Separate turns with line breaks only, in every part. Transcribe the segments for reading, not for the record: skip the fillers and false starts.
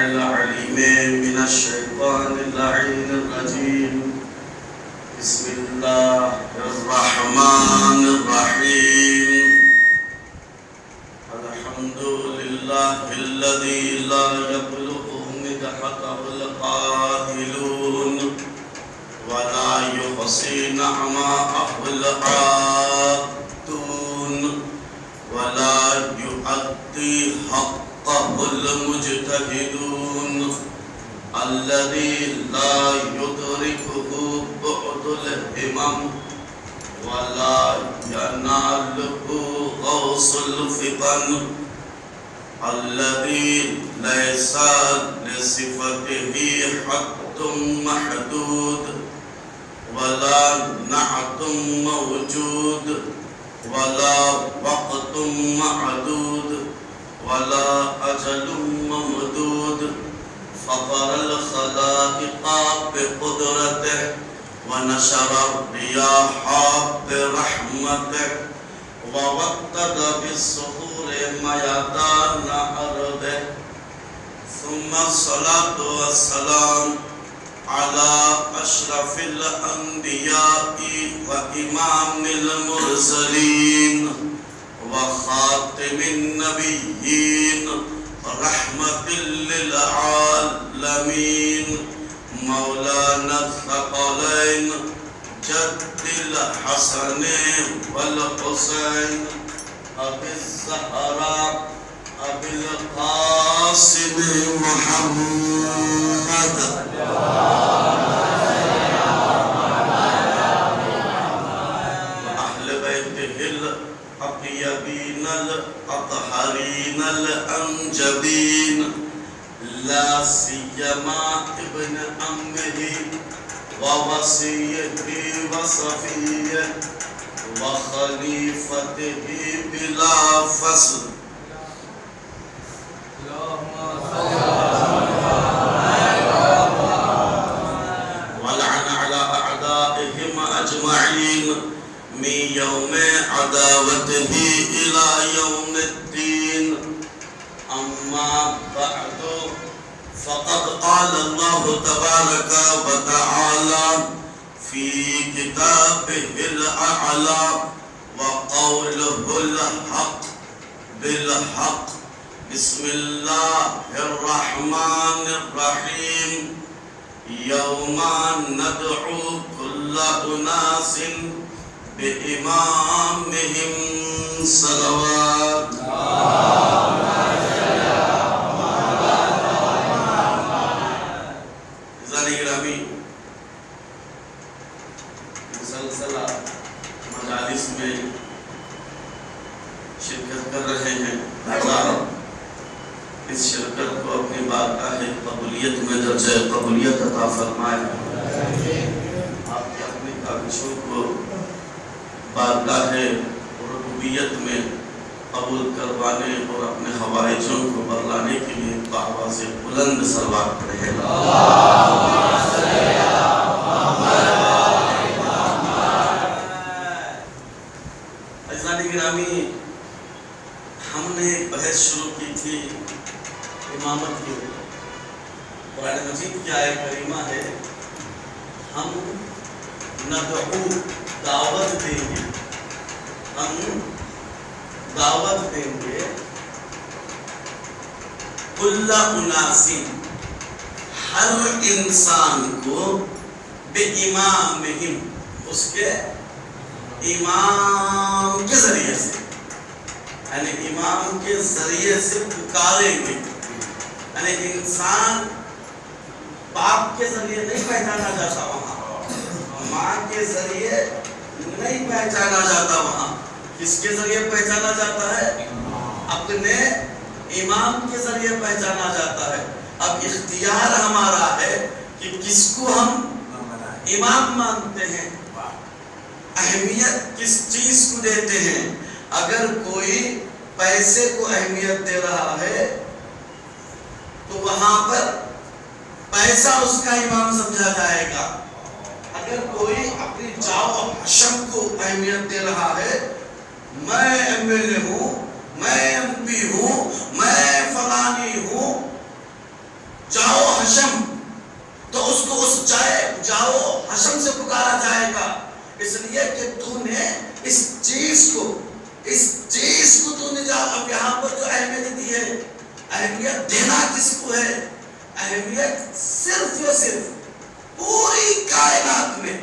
العليم من الشيطان اللعين الرجيم. بسم الله الرحمن الرحيم. الحمد لله الذي لا يبلغ مدحته القائلون ولا يحصي نعماءه العادون ولا يؤدي حقه المجتهدون الذي لا يدركه بعد الهمم ولا يناله غوص الفطن الذي ليس لصفته حد محدود ولا نعت موجود ولا وقت معدود ولا أجل ممدود فطر الخلائق بقدرته ونشر الرياح برحمته ووقد بالصخور ميدان أرضه ثم الصلاة والسلام على أشرف الأنبياء وإمام المرسلين وخاتم النبيين رحمة للعالمين مولانا الثقلين جد الحسن والحسين أبي الزهراء أبي القاسم محمد وأهل بيته الأطيبين الأطهرين الأنجبين لا سيما ابن عمه ووصيه وصفيه وخليفته بلا فصل. ولعن على أعدائهم أجمعين من يوم عداوته إلى يوم الدين. أما بعد فقد قال الله تبارك وتعالى في كتابه الأعلى وقوله الحق بالحق. بسم الله الرحمن الرحيم. يوم ندعو كل أناس بإمامهم صلوات. مسلسلہ مجالس میں شرکت کر رہے ہیں. اللہ اس شرکت کو اپنی بارگاہ قبولیت میں درجہ قبولیت عطا فرمائے. آپ کی اپنی کاوشوں کو بارگاہ ربوبیت میں قبول کروانے اور اپنے حوائجوں کو بتلانے کے لیے آواز بلند صلوات پڑھے. گرامی، ہم نے بحث شروع کی تھی امامت کی. قرآن مجید کی آیت کریمہ ہے ہم ندعو دعوت دیں گے، ہم دعوت دیں گے کل اناس ہر انسان کو بإمامہم اس کے امام کے ذریعے سے، یعنی امام کے ذریعے سے پکاریں گے. یعنی انسان باپ کے ذریعے نہیں پہچانا جاتا وہاں، ماں کے ذریعے نہیں پہچانا جاتا وہاں. کس کے ذریعے پہچانا جاتا ہے؟ اپنے امام کے ذریعے پہچانا جاتا ہے. اب اختیار ہمارا ہے کہ کس کو ہم امام مانتے ہیں، اہمیت کس چیز کو دیتے ہیں. اگر کوئی پیسے کو اہمیت دے رہا ہے تو وہاں پر پیسہ اس کا امام سمجھا جائے گا. اگر کوئی اپنی جاؤ اور حشم کو اہمیت دے رہا ہے، میں ایم ایل اے ہوں، میں ایم پی ہوں، میں فلانی ہوں، حشم، تو اس کو اس جاؤ حشم سے پکارا جائے گا، اس لیے کہ تو نے اس چیز کو تو نے اب یہاں پر جو اہمیت دی ہے، اہمیت دینا کس کو ہے؟ اہمیت صرف و صرف پوری کائنات میں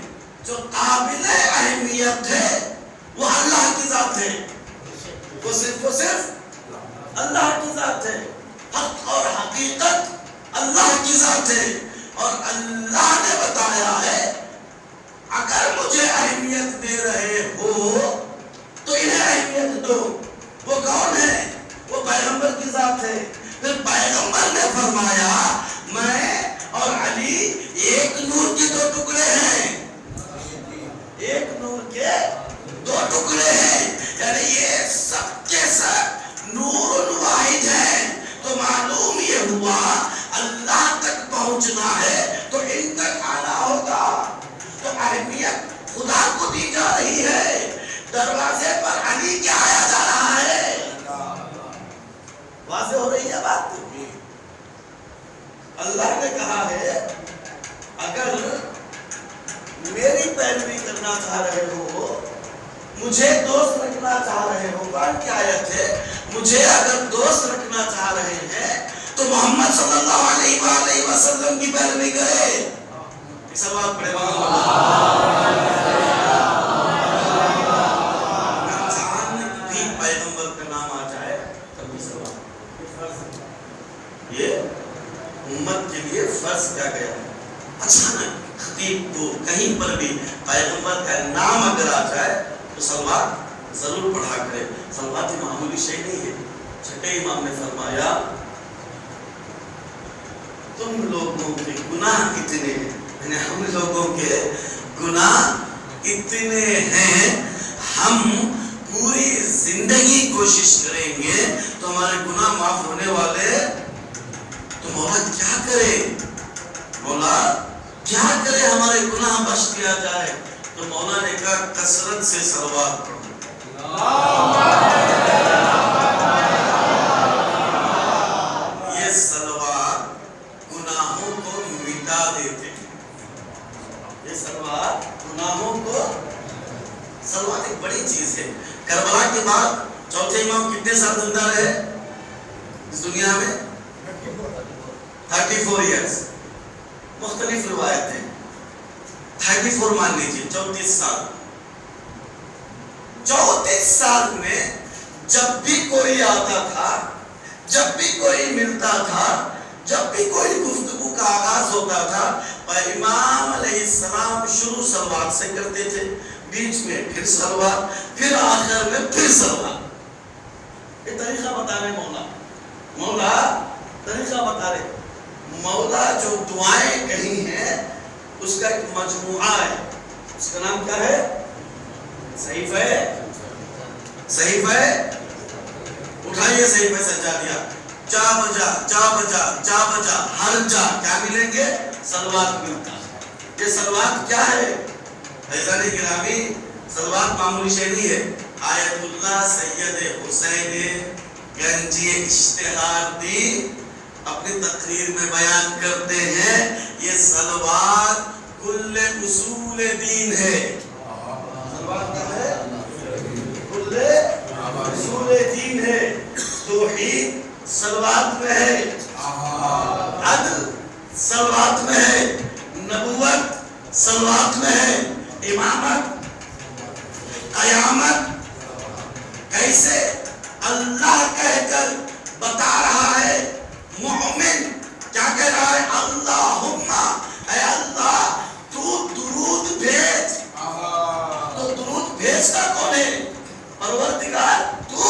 جو قابل اہمیت ہے وہ اللہ کی ذات ہے، وہ صرف اللہ کی ذات ہے، حق اور حقیقت اللہ کی ذات ہے۔ اور اللہ نے بتایا ہے اگر مجھے اہمیت دے رہے ہو تو انہیں اہمیت دو۔ وہ کون ہے؟ وہ پیغمبر کی ذات ہے۔ پھر پیغمبر نے فرمایا میں اور علی ایک نور کے دو ٹکڑے ہیں، ایک نور کے دو ٹکڑے ہیں، یعنی یہ سب کے سب نور واحد ہیں۔ تو معلوم یہ ہوا اللہ تک پہنچنا ہے تو ان تک آنا ہوگا۔ تو اہمیت خدا کو دی جا رہی ہے، دروازے پر علی کے آیا جا رہا ہے۔ واضح ہو رہی ہے بات؟ اللہ نے کہا ہے اگر میری پیروی کرنا چاہ رہے ہو، مجھے دوست رکھنا چاہ رہے ہو، قرآن کی آیت ہے، مجھے اگر دوست رکھنا چاہ رہے ہیں تو محمد صلی اللہ علیہ وآلہ وسلم کی پیروی کرے۔ ایک سوال پڑھے بھی پیغمبر کا نام آ جائے تب بھی سوال، یہ امت کے لیے فرض کیا گیا ہے۔ اچانک خطیب کو کہیں پر بھی پیغمبر کا نام اگر آ جائے تو صلوات ضرور پڑھا کرے۔ صلوات معمولی شے نہیں ہے۔ چھٹے امام نے فرمایا تم لوگوں کے گناہ اتنے ہیں، یعنی ہم لوگوں کے گناہ اتنے ہیں، ہم پوری زندگی کوشش کریں گے تو ہمارے گناہ معاف ہونے والے۔ تو مولا کیا کرے؟ مولا کیا کرے ہمارے گناہ بخش دیا جائے؟ تو مولا نے کہا کثرت سے صلوات پڑھو۔ یہ صلوات گناہوں کو مٹا دیتے ہیں، یہ صلوات گناہوں کو، صلوات ایک بڑی چیز ہے۔ کربلا کے بعد چوتھے امام کتنے سال زندہ رہے اس دنیا میں؟ 34 ایئرس، مختلف روایتیں 34 مان لیجیے، 34 سال۔ 34 سال میں جب بھی کوئی آتا تھا، جب بھی کوئی ملتا تھا، جب بھی کوئی گفتگو کا آغاز ہوتا تھا، امام علیہ السلام شروع صلوات سے کرتے تھے، بیچ میں پھر صلوات، پھر آخر میں پھر صلوات۔ یہ طریقہ بتا رہے مولا طریقہ بتا رہے مولا۔ جو دعائیں کہی ہیں اس کا ایک مجموعہ ہے، اس کا نام کیا ہے؟ صحیفہ اٹھائیے صحیفہ سجادیہ، جا بجا ہر جا کیا ملیں گے؟ صلوات ملتا ہے۔ یہ صلوات کیا ہے؟ فیضان گرامی، صلوات معمولی شے نہیں ہے۔ آیت اللہ سید حسین گنجی اشتہار دی اپنی تقریر میں بیان کرتے ہیں، یہ صلوات کل اصول دین ہے۔ صلوات کیا ہے؟ کل اصول دین ہے۔ توحید صلوات میں ہے، عدل صلوات میں ہے، نبوت صلوات میں ہے، امامت، قیامت۔ کیسے؟ اللہ کہہ کر بتا رہا ہے، مومن کیا کہہ رہا ہے؟ اللہم، اے اللہ تو درود بھیج۔ تو درود بھیجتا کون ہے؟ پروردگار تو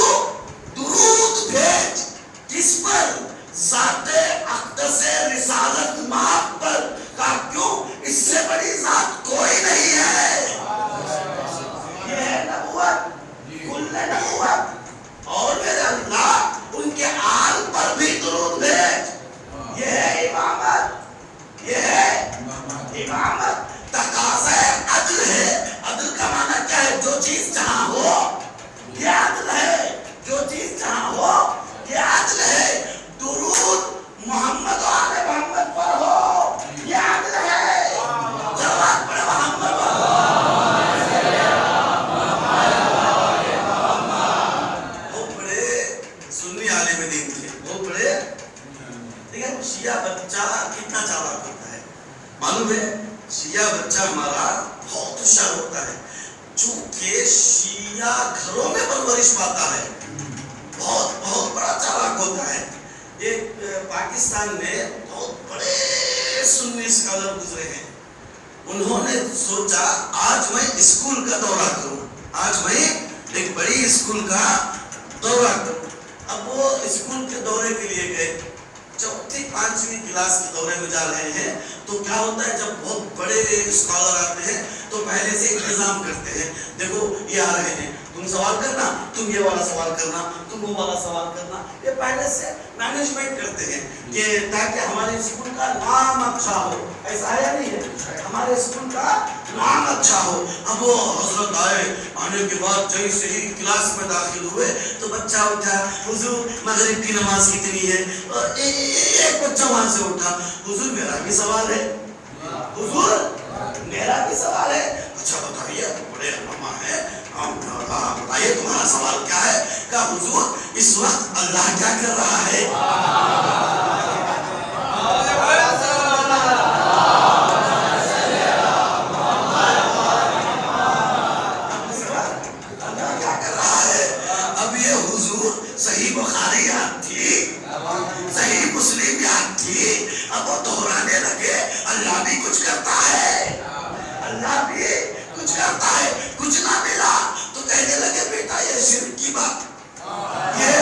درود بھیج۔ کس پر؟ ذات اقدس رسالت مآب پر۔ کہا کیوں؟ اس سے بڑی ذات کوئی نہیں ہے۔ یہ ہے نبوت، کل نبوت۔ اور میرے اللہ ان کے آل پر بھی درود بھیج۔ یہ ہے امامت، یہ ہے امامت۔ تقاضا عدل ہے۔ عدل کا معنی کیا ہے؟ جو چیز جہاں ہو یہ عدل ہے، جو چیز جہاں ہو یہ عدل ہے۔ درود محمد و آل محمد پر ہو بچہ کتنا چالاک ہوتا ہے معلوم ہے؟ شیعہ بچہ ہمارا بہت ہوشیار ہوتا ہے، چونکہ شیعہ گھروں میں پرورش پاتا ہے، بہت بہت بڑا چالاک ہوتا ہے۔ ایک پاکستان میں بہت بڑے سنی اسکالر گزرے ہیں، انہوں نے سوچا آج میں اسکول کا دورہ کروں، آج میں ایک بڑی اسکول کا دورہ کروں۔ اب وہ اسکول کے دورے کے لیے گئے، چوتھی پانچویں کلاس کے دورے میں جا رہے ہیں تو کیا ہوتا ہے جب بہت بڑے اسکالر آتے ہیں تو پہلے سے انتظام کرتے ہیں، دیکھو یہ آ رہے ہیں، تم سوال کرنا، تم یہ والا سوال کرنا، تم وہ والا سوال کرنا، یہ پہلے سے مینجمنٹ کرتے ہیں کہ تاکہ ہمارے اسکول کا نام اچھا ہو۔ ایسا ہے یا نہیں ہے؟ ہمارے اسکول کا نام اچھا ہو۔ اب وہ حضرت آئے، آنے کے بعد جیسے ہی کلاس میں داخل ہوئے تو بچہ اٹھا، حضور مغرب کی نماز کتنی ہے؟ اور ایک بچہ وہاں سے اٹھا، حضور میرا بھی سوال ہے، حضور میرا بھی سوال ہے۔ اچھا بتائیے، بڑے علماء ہیں، بتائیے تمہارا سوال کیا ہے؟ کہا حضور اس وقت اللہ کیا کر رہا ہے؟ اللہ کیا کر رہا ہے؟ اب یہ حضور صحیح بخاری یاد تھی، صحیح مسلم یاد تھی، اب وہ دہرانے لگے اللہ بھی کچھ کرتا ہے، اللہ بھی کچھ کرتا ہے۔ کچھ نہ ملا تو کہنے لگے بیٹا یہ شرک کی بات، یہ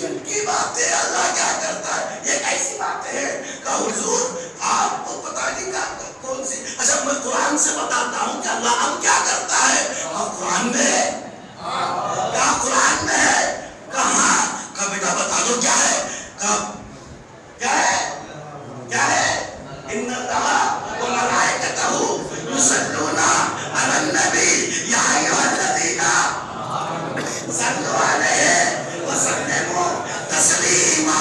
شرک کی بات ہے، اللہ کیا کرتا ہے، یہ کیسی بات ہے؟ کہ حضور آپ کو پتہ نہیں کون سی، اچھا میں قرآن سے بتاتا ہوں کہ اللہ اب کیا کرتا ہے۔ قرآن میں ہے، کہاں قرآن میں ہے، کہاں؟ کہا بیٹا بتا دو کیا ہے، کہا کیا ہے، کیا ہے؟ ان اللہ وملائکتہ یصلون علی النبی یا ایھا الذین صلوا علیہ وسلموا تسلیما۔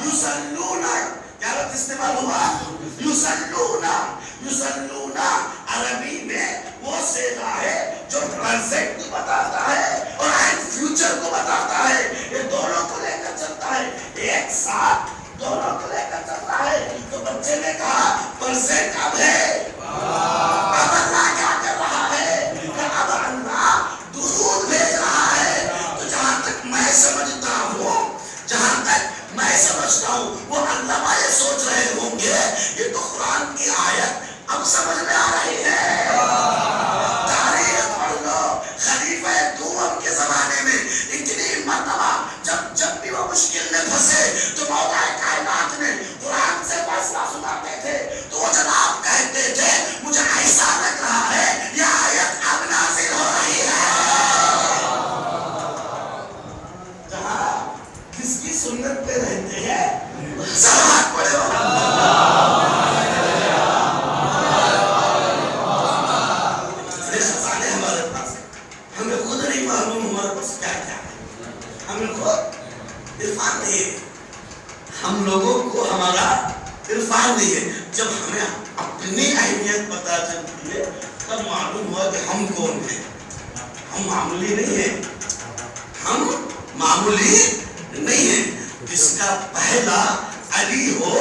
یصلون کیا لفظ استعمال ہوا؟ یصلون، یصلون عربی میں وہ صیغہ ہے جو پریزنٹ کو بتاتا ہے اور اینڈ فیوچر کو بتاتا ہے، یہ دونوں کو لے کر چلتا ہے، ایک ساتھ دونوں کو لے کر چلتا ہے۔ تو بچے نے کہا پریزنٹ اب ہے، اب اللہ کیا کر رہا ہے؟ کہ اب اللہ درود بھیج رہا ہے۔ تو جہاں تک میں سمجھتا ہوں، جہاں تک میں سمجھتا ہوں وہ علماء یہ سوچ رہے ہوں گے یہ تو قرآن کی آیت اب سمجھ میں آ رہی ہے۔ تاریخ پڑھ لو، خلیفہ دوم کے زمانے میں اتنی مرتبہ جب بھی وہ مشکل میں پھنسے تو مولا کائنات نے قرآن سے فیصلہ سناتے تھے تو وہ جناب کہتے تھے مجھے ایسا لگ رہا ہے یہ آیت اب نازل ہو رہی ہے۔ جہاں جس کی سنت پہ رہتے ہیں صلوات پڑھے ہمارے پاس، ہمیں خود نہیں معلوم ہمارے پاس کیا کیا ہے، ہمیں خود عرفان نہیں ہے، ہم لوگوں کو ہمارا عرفان نہیں ہے۔ جب ہمیں اپنی اہمیت پتہ چلتی ہے تب معلوم ہوا کہ ہم کون ہیں، ہم معمولی نہیں ہیں، ہم معمولی نہیں ہیں۔ جس کا پہلا علی ہو،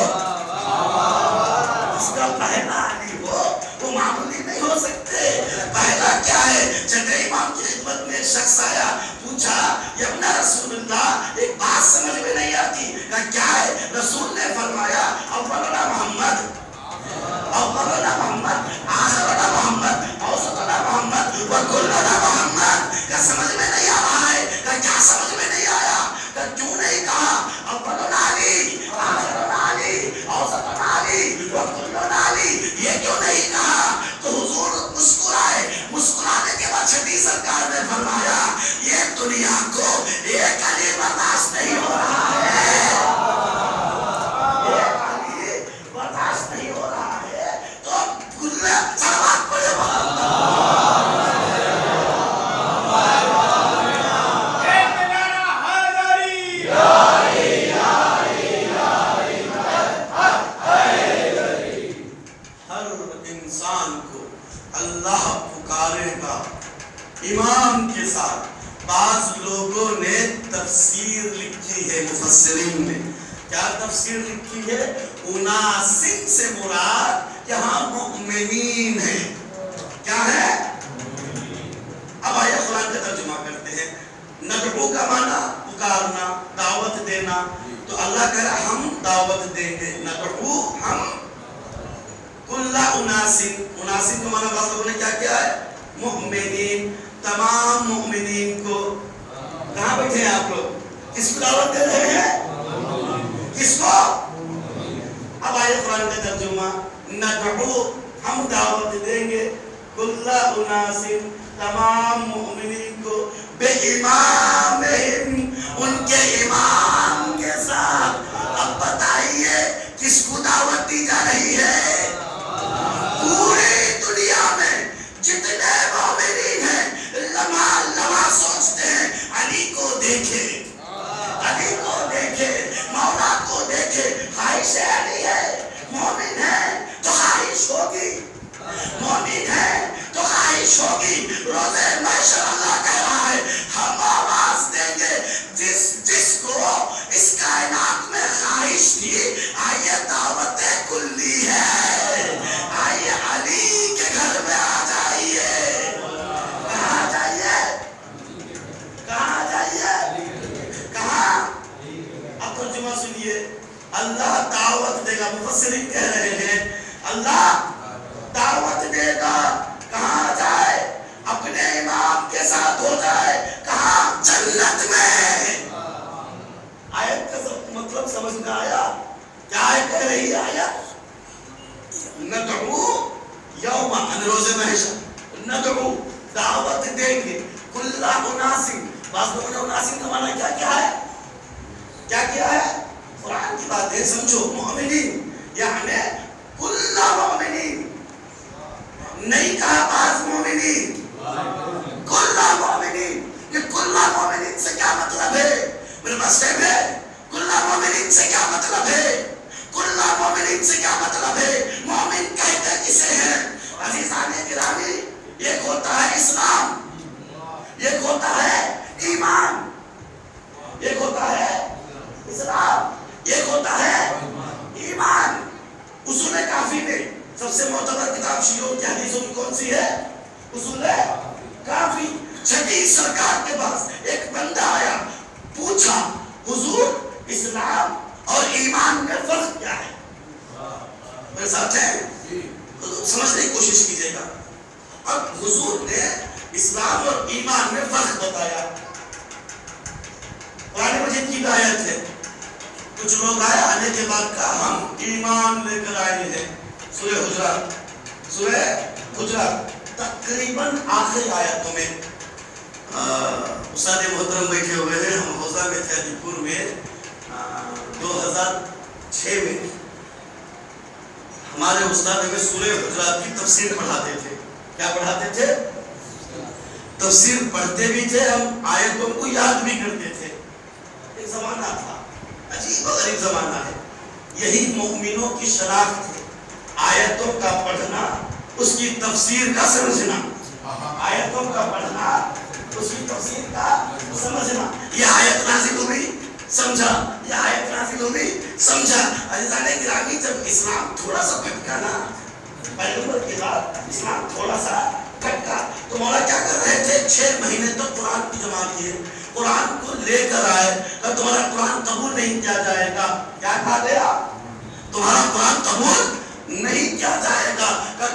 جس کا پہلا علی ہو وہ معمولی نہیں ہو سکتے۔ پہلا کیا ہے؟ جب امام کی خدمت میں ایک شخص آیا، پوچھا یا ابن رسول اللہ ایک بات سمجھ میں نہیں آتی، کہا کیا ہے؟ رسول نے فرمایا اولنا محمد، اولنا محمد، آخرنا محمد، اوسطنا محمد، وکلنا محمد۔ کیا سمجھ میں نہیں آ رہا ہے؟ کہا کیا سمجھ میں نہیں آیا؟ کہا کیوں نہیں کہا اولنا علی، آخرنا علی، اوسطنا علی، وکلنا علی، یہ کیوں نہیں کہا؟ تو حضور مسکرائے، مسکرانے کے بعد چھٹی سرکار نے فرمایا یہ دنیا کو ایک علی برداشت نہیں ہو رہا ہے، ایک علی برداشت نہیں ہو رہا ہے، تو اب کل صلوات پڑھے تفسیر لکھی ہے مفسرین نے. کیا تفسیر لکھی ہے؟ اناسن سے مراد یہاں مؤمنین ہے. کیا ہے؟ اب آئیے قرآن کا ترجمہ کرتے ہیں. ندعو کا معنی پکارنا، دعوت دینا. تو اللہ کہہ رہا ہم دعوت دیں گے. ندعو ہم کل اناسن. اناسن کا معنی بعض لوگوں نے کیا کیا ہے؟ مؤمنین. تمام مؤمنین کو. کہاں بیٹھے ہیں آپ لوگ؟ کس کو دعوت دے رہے ہیں؟ کس کو؟ اب آئیے قرآن کا ترجمہ. ندعو ہم دعوت دیں گے کل اناسن تمام مؤمنین کو بے امامہم ان کے امام کے ساتھ. اب بتائیے کس کو دعوت دی جا رہی ہے؟ پوری دنیا میں جتنے مومنین ہیں لمحہ لمحہ سوچتے ہیں علی کو دیکھے، علی کو دیکھے، مولا کو دیکھے. خواہش علی ہے. مومن ہے تو خواہش ہوگی، مومن ہے تو خواہش ہوگی. روزے محشر اللہ کہہ رہا ہے ہم آواز دیں گے جس کو اس کائنات میں خواہش تھی. آئیے دعوت کلی ہے، آئیے علی کے گھر میں آ جائیے. کہاں جائیے؟ کہاں جائیے؟ کہاں؟ اب ترجمہ سنیے. اللہ دعوت دے گا. مفسرین کہہ رہے ہیں اللہ دعوت دے گا. کہاں جائے؟ اپنے امام کے ساتھ ہو جائے. کہاں؟ جنت میں. آیت کا مطلب سمجھ میں آیا؟ کیا کہہ رہی ہے آیت؟ ندعو یوم ان روز محشر. ندعو دعوت دیں گے کل اناسن. بعض لوگوں نے اناسن کا معنی کیا کیا ہے؟ کیا کیا ہے؟ قرآن کی باتیں سمجھو. مؤمنین یعنی کل مؤمنین. نہیں کہا بعض مومنین، کل مومنین. یہ کل مومنین سے کیا مطلب ہے؟ میرے مسئلے میں کل مومنین سے کیا مطلب ہے؟ کل مومنین سے کیا مطلب ہے؟ مومن کہتے کسے ہیں؟ عزیزان گرامی، ایک ہوتا ہے اسلام، ایک ہوتا ہے ایمان، ایک ہوتا ہے اسلام، ایک ہوتا ہے ایمان. اصول کافی میں سب سے معتبر کتاب شیعوں کی حدیثوں کی کون سی ہے؟ اصول کافی. چھٹی سرکار کے پاس ایک بندہ آیا، پوچھا حضور اسلام اور ایمان میں فرق کیا ہے؟ میرے ساتھ ہیں؟ سمجھنے کی کوشش کیجئے گا. اب حضور نے اسلام اور ایمان میں فرق بتایا. قرآن مجید کی آیت ہے. کچھ لوگ آئے، آنے کے بعد کہا ہم ایمان لے کر آئے ہیں. سورہ حجرات، سورہ حجرات تقریباً آخری آیتوں میں. استاد محترم بیٹھے ہوئے ہیں. ہم حوزہ میں تھے علی پور میں 2006 میں. ہمارے استاد ہمیں سورہ حجرات کی تفسیر پڑھاتے تھے. کیا پڑھاتے تھے؟ تفسیر پڑھتے بھی تھے، ہم آیتوں کو یاد بھی کرتے تھے. ایک زمانہ تھا، عجیب و غریب زمانہ ہے. یہی مومنوں کی شناخت ہے. آیتوں کا پڑھنا، اس کی تفسیر کا سمجھنا. آیتوں کا پڑھنا، اس کی تفسیر کا سمجھنا. یہ آیت نازل ہوئی، سمجھا. یہ آیت نازل ہوئی، سمجھا. عزیزان گرامی، جب اسلام تھوڑا سا بھٹکا نا، پیغمبر کے بعد اسلام تھوڑا سا بھٹکا، تو مولا کیا کر رہے تھے؟ 6 مہینے تک قرآن کی جماعت کیے، قرآن کو لے کر آئے. کہ تمہارا قرآن قبول نہیں کیا جائے گا. کیا کہا گیا؟ تمہارا قرآن قبول نہیں کیا جائے گا.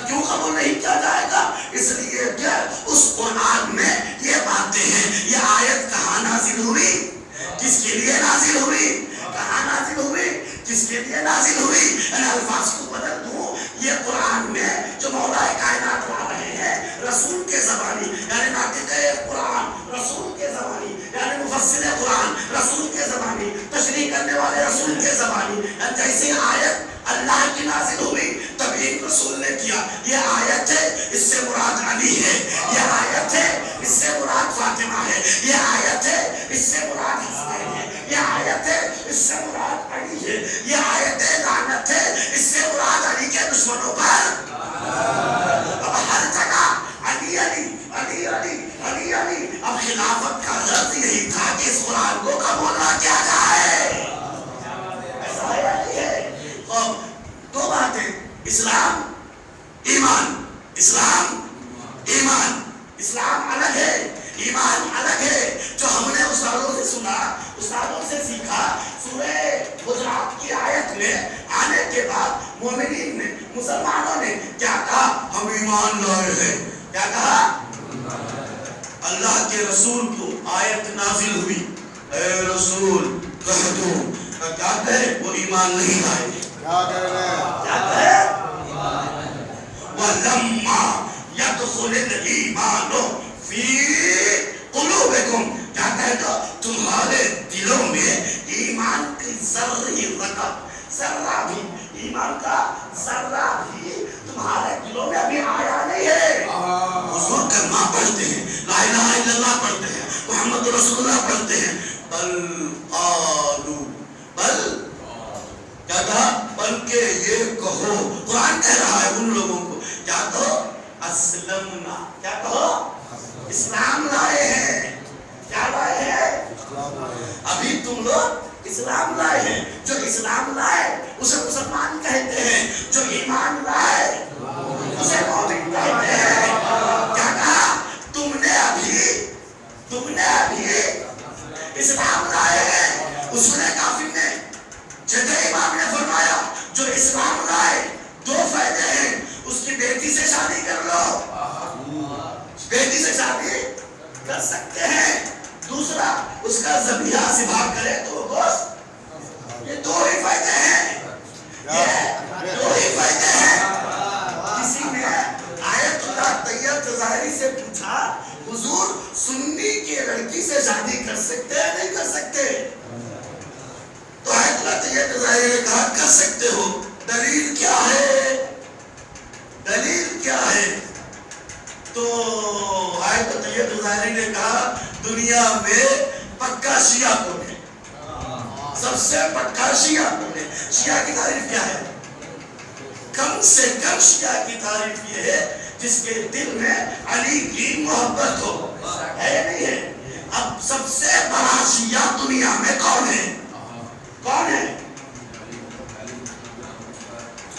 کیوں قبول نہیں کیا جائے گا؟ اس لیے کہ اس قرآن میں یہ باتیں ہیں. یہ آیت کہاں نازل ہوئی؟ کس کے لیے نازل ہوئی؟ کہاں نازل ہوئی؟ کس کے لیے نازل ہوئی؟ ان الفاظ کو بدل دوں. یہ قرآن میں جو مولا کائنات لا رہے ہیں رسول کے زبانی، یعنی ناطق قرآن رسول کے زبانی، یعنی مفسر قرآن رسول کے زبانی، تشریح کرنے والے رسول کے زبانی. جیسی آیت اللہ کی نازل ہوئی تبلیغ رسول نے کیا. یہ آیت ہے، اس سے مراد علی ہے. یہ آیت ہے، اس سے مراد فاطمہ ہے. یہ آیت ہے، اس سے مراد حسین ہے. یہ آیت ہے، اس سے مراد علی ہے. یہ آیت لعنت ہے، اس سے مراد علی کے دشمنوں پر. اب ہر جگہ علی علی علی علی علی علی. اب خلافت کا غرض یہی تھا کہ اس قرآن کو
اسلام ایمان، اسلام ایمان، اسلام الگ ہے، ایمان الگ ہے. جو ہم نے استادوں سے سنا، استادوں سے سیکھا، سورہ حجرات کی آیت میں آنے کے بعد مومنین نے، مسلمانوں نے کیا کہا؟ ہم ایمان لائے ہیں. کیا کہا؟ اللہ کے رسول کو آیت نازل ہوئی، اے رسول کہہ دو. کیا کہے؟ وہ ایمان نہیں لائے. کیا کہے؟ وَلَمَّا يَدْخُلِ الْإِيمَانُ فِي قُلُوبِكُمْ. کیا کہے گا؟ تمہارے دلوں میں ایمان کی ذرہ رقم، ذرہ بھی، ایمان کا ذرہ بھی تمہارے دلوں میں ابھی آیا نہیں ہے. حضور کلمہ پڑھتے ہیں، لا الہ الا اللہ پڑھتے ہیں، محمد رسول اللہ پڑھتے ہیں. بل قالوا، بل کیا کہا؟ بلکہ یہ کہو، قرآن کہہ رہا ہے ان لوگوں کو، کیا کہو؟ اسلمنا. کیا کہو؟ اسلام لائے ہیں. کیا لائے ہیں؟ ابھی تم لوگ اسلام لائے ہیں. جو اسلام لائے اسے مسلمان کہتے ہیں، جو ایمان لائے اسے مومن کہتے ہیں. کیا کہا؟ تم نے ابھی اسلام لائے ہیں. اس نے کافر نے، جدہ امام نے فرمایا جو اسلام لائے دو فائدے ہیں. اس کی بیٹی سے شادی کر لو، بیٹی سے شادی کر سکتے ہیں. دوسرا اس کا ذبیحہ ذبح کرے تو وہ گوشت. یہ دو ہی فائدے ہیں، یہ دو ہی فائدے ہیں. کسی نے آیت اللہ طیب جزائری سے پوچھا، حضور سنی کی لڑکی سے شادی کر سکتے ہیں نہیں کر سکتے؟ تو آیت اللہ طیب جزائری نے کہا کر سکتے ہو. دلیل کیا ہے؟ دلیل کیا ہے؟ تو آیت اللہ طیب جزائری نے کہا دنیا میں پکا شیعہ کون ہے؟ سب سے پکا شیعہ کون ہے؟ شیعہ کی تعریف کیا ہے؟ کم سے کم شیعہ کی تعریف یہ ہے جس کے دل میں علی کی محبت ہو. ہے نہیں ہے؟ اب سب سے بڑا شیعہ دنیا میں کون ہے؟ کون ہے؟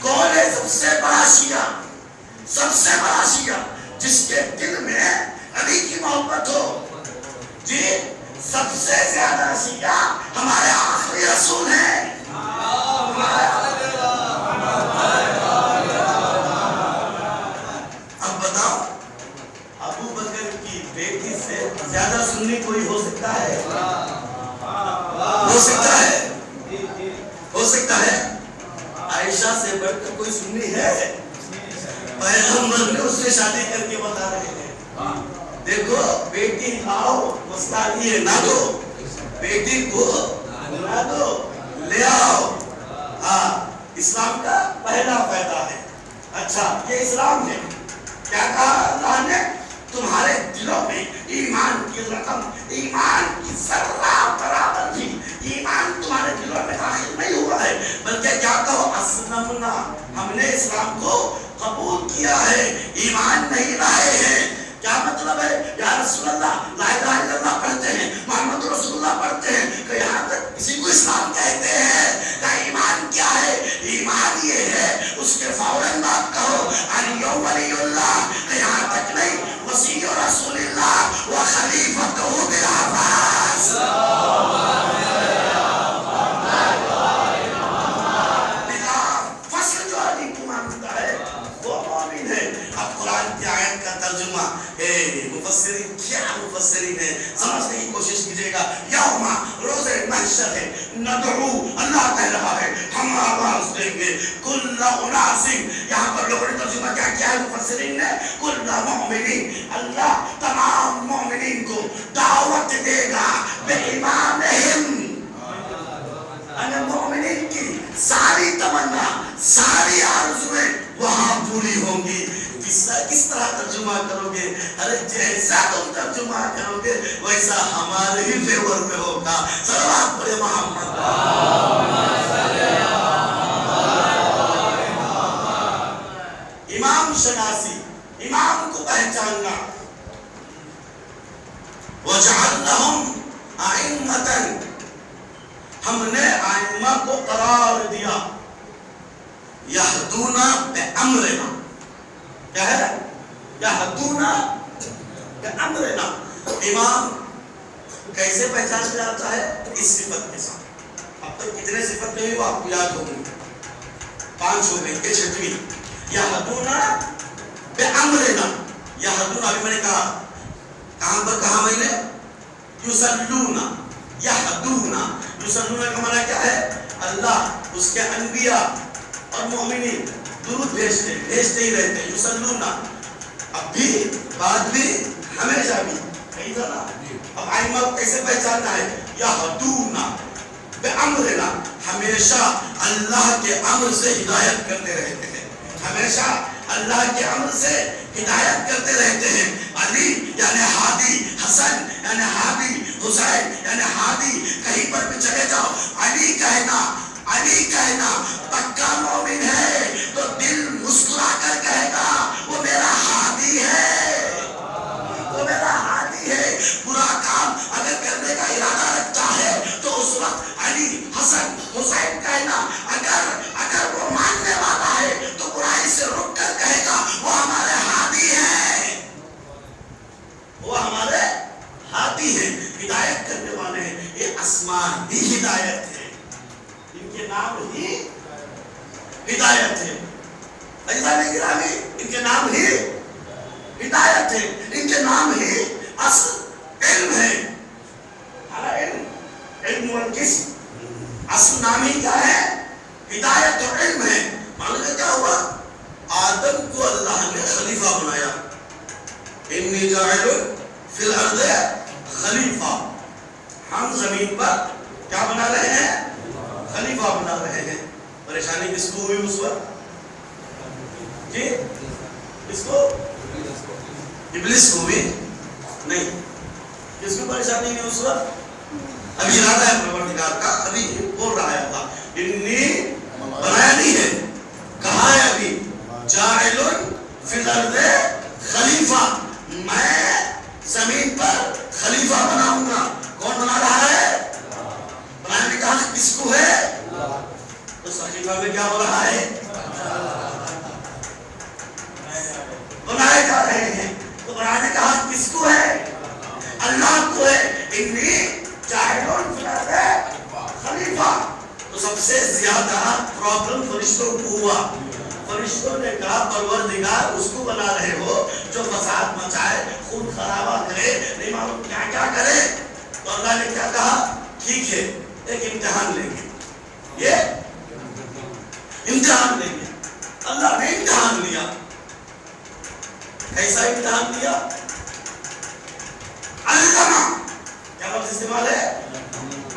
کون ہے سب سے بڑا شیعہ؟ سب سے بڑا شیعہ جس کے دل میں علی کی محبت ہو. جی سب سے زیادہ شیعہ ہمارے آخری رسول ہیں. اب بتاؤ، ابو بکر کی بیٹی سے زیادہ سنی کوئی ہو سکتا ہے؟ ہو سکتا ہے؟ ہو سکتا ہے؟ عائشہ سے بڑھ کر کوئی سنی ہے؟ پیغمبر نے اس سے شادی کر کے بتا رہے ہیں، دیکھو بیٹی آؤ مستعلی نہ دو، بیٹی کو نہ دو، لے آؤ. ہاں اسلام کا پہلا فائدہ ہے. اچھا یہ اسلام ہے. کیا کہا اللہ نے؟ تمہارے دلوں میں ایمان کی رقم، ایمان کی ذرہ برابر بھی ایمان تمہارے دلوں میں داخل نہیں ہوا ہے، بلکہ کیا کہو؟ اسلمنا، ہم نے اسلام کو قبول کیا ہے، ایمان نہیں لائے ہیں. کیا مطلب ہے؟ یا رسول اللہ لا الہ الا اللہ پڑھتے ہیں، محمد رسول اللہ پڑھتے ہیں، کہ یہاں تک کسی کو اسلام کہتے ہیں. کہ ایمان کیا ہے؟ ایمان یہ ہے اس کے فوراً بات کہو علی ولی اللہ، کہ یہاں تک نہیں وصی رسول اللہ و خلیفۃ بالعباس. بلا فصل جو علی کو مانتا ہے وہ مومن ہے. اب قرآن کی آیت کا ترجمہ مفسرین کیا مفسرین ہے سمجھنے کی کوشش کیجئے گا. یوم روز محشر ہے، ندعو، اللہ کہہ رہا ہے ہم آواز دیں گے، کل اناس، یہاں پر لوگوں نے ترجمہ کیا کیا ہے مفسرین نے؟ کل مومنین، اللہ تمام مومنین کو دعوت دے گا بإمامہم. مومنین کی ساری تمنا، ساری آرزویں وہاں پوری ہوں گی. کس طرح ترجمہ کرو گے؟ ارے جیسا تم ترجمہ کرو گے ویسا ہمارے ہی فیور میں ہوگا. صلوات پڑھے محمد. امام شناسی، امام کو پہچاننا. وَجَعَلْنَهُمْ أَئِمَّةً، ہم نے ائمہ کو قرار دیا. یہدونا بامرنا. کیا ہے؟ یہدونا بامرنا. امام کیسے پہچان جاتا ہے؟ اس صفت کے ساتھ. اب تک کتنے صفت نہیں وہ آپ کو یاد ہوگی؟ 5 ہو گئی. یہ 6ویں. یہدونا بامرنا. یہدونا ابھی میں نے کہا کہاں پر کہا میں نے؟ یصلونا. یہدونا. یصلونا کا معنی کیا ہے؟ اللہ اس کے انبیاء اور مومنین درود بھیجتے ہی رہتے ہیں. یصلونا. اب بھی بعد بھی ہمیشہ بھی. صحیح تھا نا؟ اب ائمہ کو کیسے پہچاننا ہے؟ یہدونا بامرنا. ہمیشہ اللہ کے امر سے ہدایت کرتے رہتے ہیں. ہمیشہ اللہ کے امر سے ہدایت کرتے رہتے ہیں. علی یعنی ہادی، حسن یعنی ہادی، حسین یعنی ہادی. کہیں پر بھی چلے جاؤ علی کہنا، علی کہنا. پکا مومن ہے تو دل مسکرا کر کہے گا وہ میرا ہادی ہے، وہ میرا ہادی ہے. برا کام اگر کرنے کا ارادہ رکھتا ہے تو اس وقت علی، حسن، حسین کہنا. اگر وہ ماننے والا ہے تو برائی سے رک کر کہے گا وہ ہمارے ہادی ہیں، وہ ہمارے ہادی ہیں، ہدایت کرنے والے ہیں. یہ اسماء ہی ہدایت ہے، ان کے نام ہی ہدایت ہے. عزیزان گرامی، ان کے نام ہی ہدایت ہے، ان کے نام ہی اصل علم ہے. علم والجسم. اصل نام ہی کیا ہے؟ ہدایت اور علم ہے. معلوم ہے کیا ہوا؟ آدم کو اللہ نے خلیفہ بنایا. انی جاعل فی الارض خلیفہ. ہم زمین پر کیا بنا رہے ہیں؟ خلیفہ بنا رہے ہیں. پریشانی کس کو ہوئی اس وقت؟ جی کس کو؟ ابلیس کو ہوئی نہیں. کس کو پریشانی ہوئی اس وقت؟ ابھی ارادہ ہے پروردگار کا، ابھی بول رہا ہے اللہ انی بنایا نہیں ہے. کہا ہے ابھی جاعل فی الارض خلیفہ. میں زمین پر خلیفہ بناؤں گا. کون بنا رہا ہے؟ بنانے نے کہا کس کو ہے؟ تو خلیفہ میں کیا ہو رہا ہے؟ بنائے جا رہے ہیں. تو بنانے کہا کس کو ہے؟ اللہ کو ہے. انی جاعل فی الارض خلیفہ. تو سب سے زیادہ پرابلم فرشتوں کو ہوا. فرشتوں نے کہا پروردگار اس کو بنا رہے ہو جو فساد مچائے، خون خرابہ کرے، نہیں معلوم کیا کیا کرے. تو اللہ نے کیا کہا؟ ٹھیک ہے ایک امتحان لیں گے. یہ امتحان لیں گے. اللہ نے امتحان لیا. کیسا امتحان لیا؟ علمہ. کیا لفظ استعمال ہے؟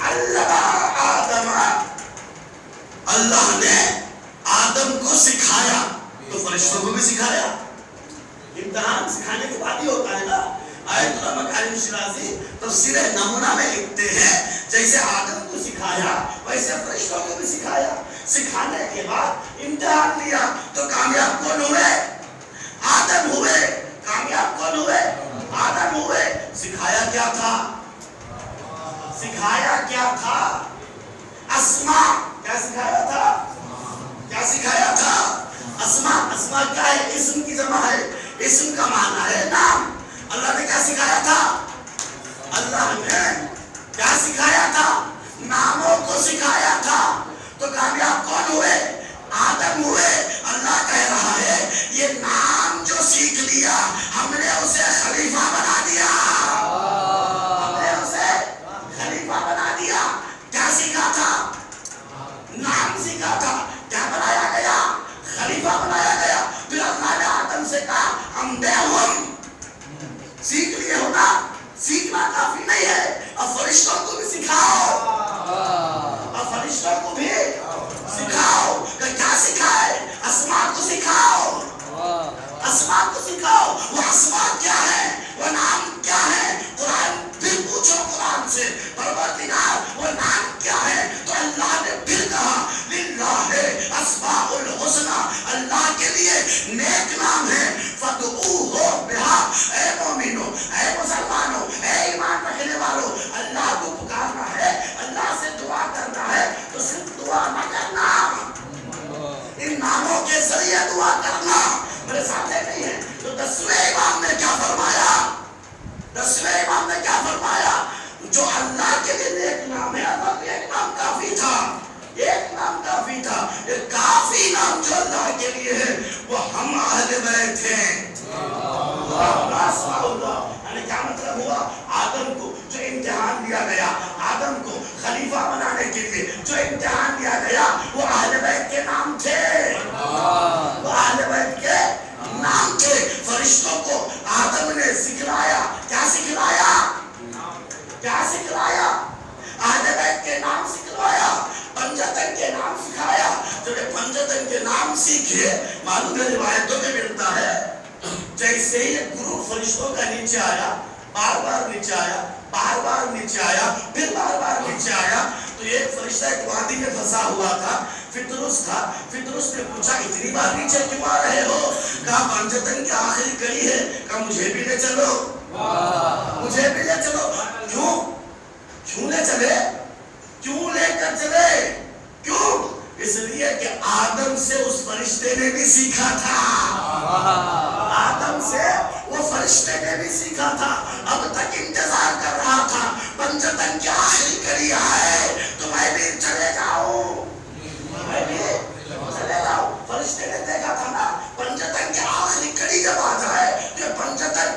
علمہ آدم. اللہ نے آدم کو سکھایا تو فرشتوں کو بھی سکھایا. امتحان سکھانے کے بعد ہی ہوتا ہے نا. آیت اللہ مکارم شرازی تفسیر نمونہ میں لکھتے ہیں جیسے آدم کو سکھایا ویسے فرشتوں کو بھی سکھایا. سکھانے کے بعد امتحان لیا تو کامیاب کون ہوئے؟ آدم ہوئے. کامیاب کون ہوئے؟ آدم ہوئے. سکھایا کیا تھا؟ سکھایا کیا تھا؟ اسماء. کیا سکھایا تھا؟ کیا سکھایا تھا؟ اسماء. اسماء کیا ہے؟ اسم کی جمع ہے. اسم کا معنی ہے نام. اللہ نے کیا سکھایا تھا؟ اللہ نے کیا سکھایا تھا؟ ناموں کو سکھایا تھا. تو کامیاب کون ہوئے؟ آدم ہوئے. اللہ کہہ رہا ہے یہ نام جو سیکھ لیا ہم نے اسے خلیفہ بنا دیا. ہم نے اسے خلیفہ بنا دیا. کیا سیکھا تھا؟ نام سیکھا تھا. کیا بنایا گیا؟ خلیفہ بنایا گیا. پھر اللہ نے آدم سے کہا ہم دے ہم سیکھ لیے ہو نا. سیکھنا کافی نہیں ہے، اب فرشتوں کو بھی سکھاؤ. اب فرشتوں کو بھی سکھاؤ. کیا سکھائے؟ اسماء کو سکھاؤ. اسماء کو سکھاؤ. وہ اسماء کیا ہے؟ وہ نام کیا ہے؟ ایک کافی نام جو اللہ کے لیے ہے وہ ہم اہل بیت ہیں. یعنی کیا مطلب ہوا؟ آدم کو جو امتحان دیا گیا، آدم کو خلیفہ بنانے کے لیے جو امتحان دیا گیا، وہ اہل بیت کے نام تھے. وہ اہل بیت کے نام تھے. فرشتوں کو آدم نے سکھلایا. کیا سکھلایا؟ کیا سکھلایا؟ اہل بیت کے نام سکھلایا. پنجتن کے نام سکھایا. جب پنجتن کے نام سیکھے، معلوم ہے روایتوں میں ملتا ہے جیسے ہی گروہ فرشتوں کا نیچے آیا، بار بار نیچے آیا، بار بار نیچے آیا، پھر بار بار نیچے آیا، تو ایک فرشتہ ایک وادی میں پھنسا ہوا تھا، فطرس تھا. فطرس نے پوچھا اتنی بار نیچے کیوں آ رہے ہو؟ کہا پنجتن کی آخری کڑی ہے. کہا مجھے بھی لے چلو، مجھے بھی لے چلو. کیوں؟ کیوں لے چلے؟ کیوں لے کر چلے؟ کیوں؟ اس لیے کہ آدم سے اس فرشتے نے بھی سیکھا تھا. آدم سے وہ فرشتے نے بھی سیکھا تھا. اب تک انتظار کر رہا تھا پنجتن کی آخری کڑی آئے تو میں بھی چلے جاؤں، میں بھی چلے جاؤں. فرشتے نے دیکھا تھا نا پنجتن کی آخری کڑی جب آ جائے تو پنجتن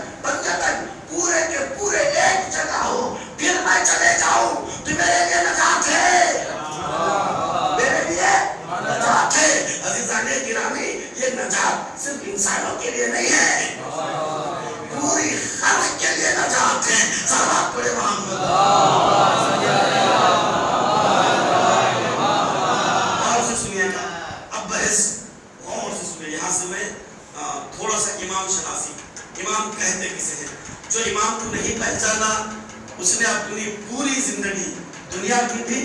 پورے کے پورے ایک جگہ ہو، پھر میں چلے جاؤں تو میرے لیے نجات ہے، میرے لیے نجات ہے. عزیزان گرامی، یہ نجات صرف انسانوں کے لیے نہیں ہے، پوری خلق کے لیے نجات ہے. صلوات پڑھے محمد. اور سے سنیے گا اب بحث غور سے سنیے. یہاں سے میں تھوڑا سا امام شناسی. امام کہتے کسے ہیں؟ جو امام کو نہیں پہچانا اس نے اپنی پوری زندگی دنیا کی بھی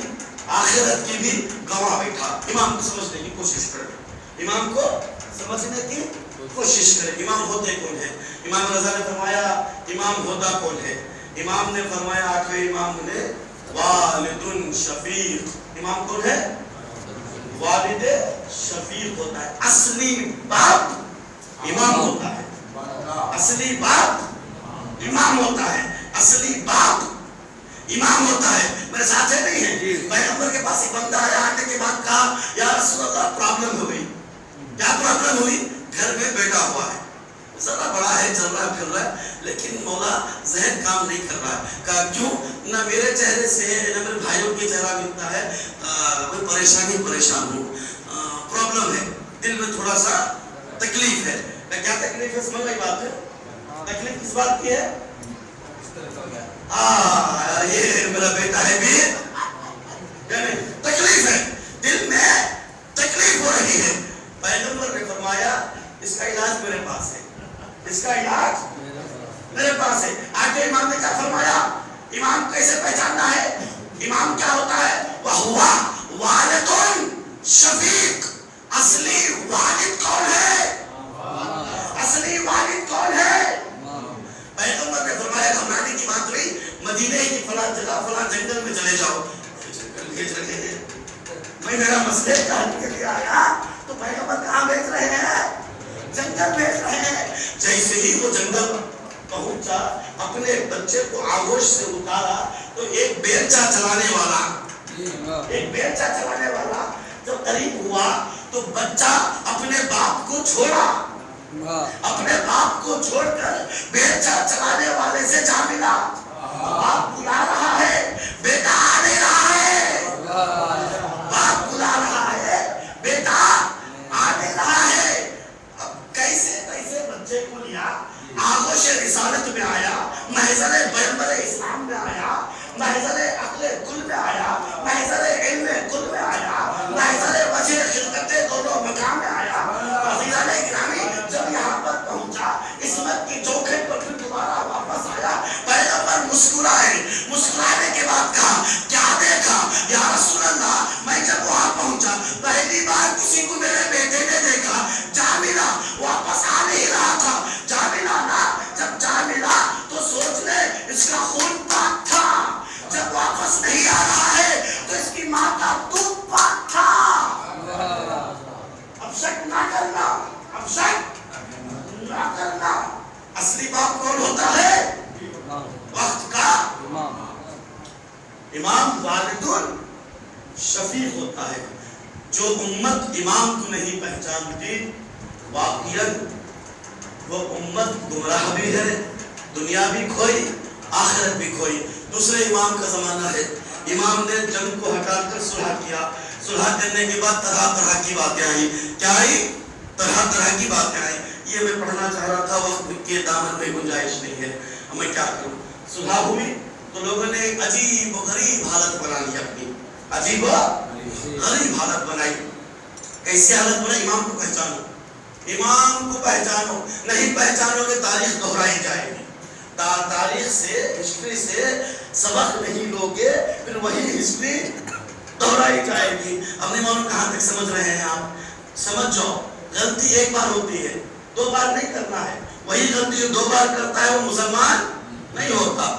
آخرت کی بھی گنوا بیٹھا. امام کو سمجھنے کی کوشش کرے، امام کو سمجھنے کی کوشش کرے. امام ہوتے کون ہے؟ امام رضا نے فرمایا امام ہوتا کون ہے؟ امام نے فرمایا آخری امام نے والد شفیق. امام کون ہے؟ والد شفیق ہوتا ہے. اصلی باپ امام ہوتا ہے، اصلی باپ امام ہوتا ہے، اصلی باپ امام ہوتا ہے. میرے ساتھ ہے نہیں ہے؟ پیغمبر کے پاس ایک بندہ آیا، آنے کے بعد کہا یا رسول اللہ پرابلم ہو گئی. کیا پرابلم ہوئی؟ گھر میں بیٹا ہوا ہے، ذرا بڑا ہے، چل رہا پھر رہا ہے، لیکن مولا ذہن کام نہیں کر رہا ہے. کہا کیوں؟ نہ میرے چہرے سے نہ میرے بھائیوں کے چہرہ ملتا ہے، میں پریشان ہوں، پرابلم ہے، دل میں تھوڑا سا تکلیف ہے. کیا تکلیف ہے؟ سمجھ رہی بات ہے؟ تکلیف کس بات کی ہے؟ یہ میرا بیٹا ہے بھی، یعنی تکلیف ہے، دل میں تکلیف ہو رہی ہے. پیغمبر نے فرمایا اس کا علاج میرے پاس ہے، اس کا علاج میرے پاس ہے. آگے امام نے کیا فرمایا؟ امام کیسے پہچاننا ہے؟ امام کیا ہوتا ہے؟ وَهُوَ وَالِدٌ شفیق. اصلی والد کون ہے؟ اصلی والد کون ہے؟ پیغمبر نے فرمایا گھبرانے کی بات نہیں، مدینے کی فلاں جگہ فلاں جنگل میں چلے جاؤ. میں میرا مسئلے جاننے کے لیے آیا تو پیغمبر کہاں بیچ رہے ہیں؟ جنگل بیچ رہے ہیں. جیسے ہی وہ جنگل پہنچا، اپنے بچے کو آغوش سے اتارا تو ایک بیلچہ چلانے والا جب قریب ہوا تو بچہ اپنے باپ کو چھوڑا، اپنے باپ کو چھوڑ کر بیلچہ چلانے والے سے جا ملا. باپ بلا رہا ہے، بیٹا آ نہیں رہا ہے. باپ بلا رہا ہے، بیٹا آ نہیں رہا ہے. اب کیسے بچے کو لیا، آغوش رسالت میں آیا، محضر پیغمبر اسلام میں آیا، محضر عقل کل میں آیا، محضر علم کل میں آیا، محضر وجہ خلقت دونوں مقام میں آیا. عزیزان گرامی، جب یہاں پر پہنچا، عصمت کی چوکھٹ پر پھر دوبارہ واپس آیا. پیغمبر مسکرائے، مسکرانے کے بعد کہا کیا دیکھا یا رسول اللہ؟ میں جب وہاں پہنچا پہلی بار کسی کو میرے بیٹے نے دیکھا، جا ملا، واپس آ نہیں رہا تھا. جا ملا نا، جب جا ملا تو سوچ لے اس کا خون پاک تھا. جب واپس نہیں آ رہا ہے تو اس کی ماں کا دودھ پاک تھا. اب شک نہ کرنا، اب شک نہ کرنا. اصلی باپ کون ہوتا ہے؟ وقت کا امام والد شفیق ہوتا ہے. جو امت امام کو نہیں پہچانتی واقعاً وہ امت گمراہ بھی ہے، دنیا بھی کھوئی آخرت بھی کھوئی۔ دوسرے امام کا زمانہ ہے، امام نے جنگ کو ہٹا کر صلح کیا، صلح کرنے کے بعد طرح طرح کی باتیں آئیں، کیا آئی؟ طرح طرح کی باتیں آئیں۔ یہ میں پڑھنا چاہ رہا تھا، وقت کے دامن میں گنجائش نہیں ہے، میں کیا کروں؟ صلح ہوئی تو لوگوں نے ایک عجیب و غریب حالت بنا لی، اپنی عجیب و غریب حالت بنائی۔ کیسی حالت بنائی؟ امام کو پہچانو، امام کو پہچانو، نہیں پہچانو گے تاریخ دہرائی جائے گی، تاریخ سے ہسٹری سے سبق نہیں لوگے پھر وہی ہسٹری دہرائی جائے گی۔ اپنے معلوم کہاں تک سمجھ رہے ہیں آپ؟ سمجھ جاؤ، غلطی ایک بار ہوتی ہے، دو بار نہیں کرنا ہے۔ وہی غلطی جو دو بار کرتا ہے وہ مسلمان نہیں ہوتا۔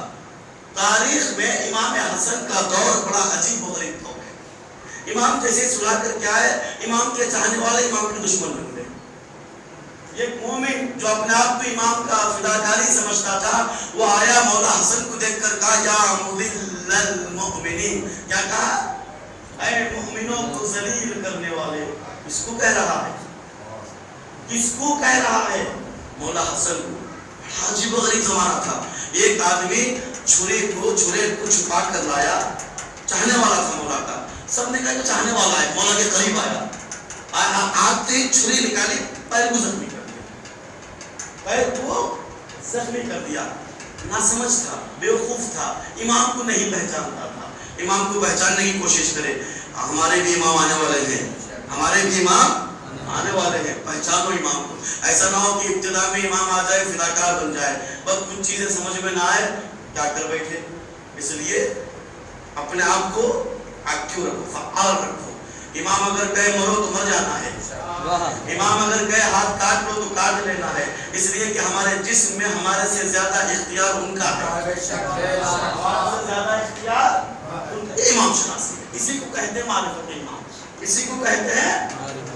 تاریخ میں امام حسن کا دور بڑا عجیب و غریب دور ہے۔ امام جیسے صلح کر کے آئے، امام کے چاہنے والے امام کے دشمن بن گئے۔ ایک مومن جو اپنے آپ کو امام کا فداکاری سمجھتا تھا، وہ آیا مولا حسن کو دیکھ کر کہا یا مذل المؤمنین، کیا کہا؟ اے مومنوں کو ذلیل کرنے والے۔ کس کو کہہ رہا ہے؟ کس کو کہہ رہا ہے؟ مولا حسن کو۔ عجیب و غریب زمانہ تھا۔ ایک آدمی چھرے کو چھپا کر لایا، چاہنے والا تھا مولا کا، سب نے کہا کہ چاہنے والا ہے، مولا کے قریب آیا، آتے ہی چھری نکالی، پیر کو زخمی کر دیا، پیر کو زخمی کر دیا۔ ناسمجھ تھا، بیوقوف تھا، امام کو نہیں پہچانتا تھا۔ امام کو پہچاننے کی کوشش کرے، ہمارے بھی امام آنے والے ہیں، ہمارے بھی امام آنے والے ہیں، پہچانو امام کو۔ ایسا نہ ہو کہ ابتدا میں امام آ جائے فداکار بن جائے، بس کچھ چیزیں سمجھ میں نہ آئے کیا کر بیٹھے۔ اس لیے اپنے آپ کو ایکٹیو رکھو، فعال رکھو۔ امام اگر کہے مرو تو مر جانا ہے، امام اگر کہے ہاتھ کاٹ لو تو کاٹ لینا ہے، اس لیے کہ ہمارے جسم میں ہمارے سے زیادہ اختیار ان کا ہے، ہمارے سے زیادہ اختیار امام شناسی ہے۔ اسی کو کہتے ہیں معرفت امام، اسی کو کہتے ہیں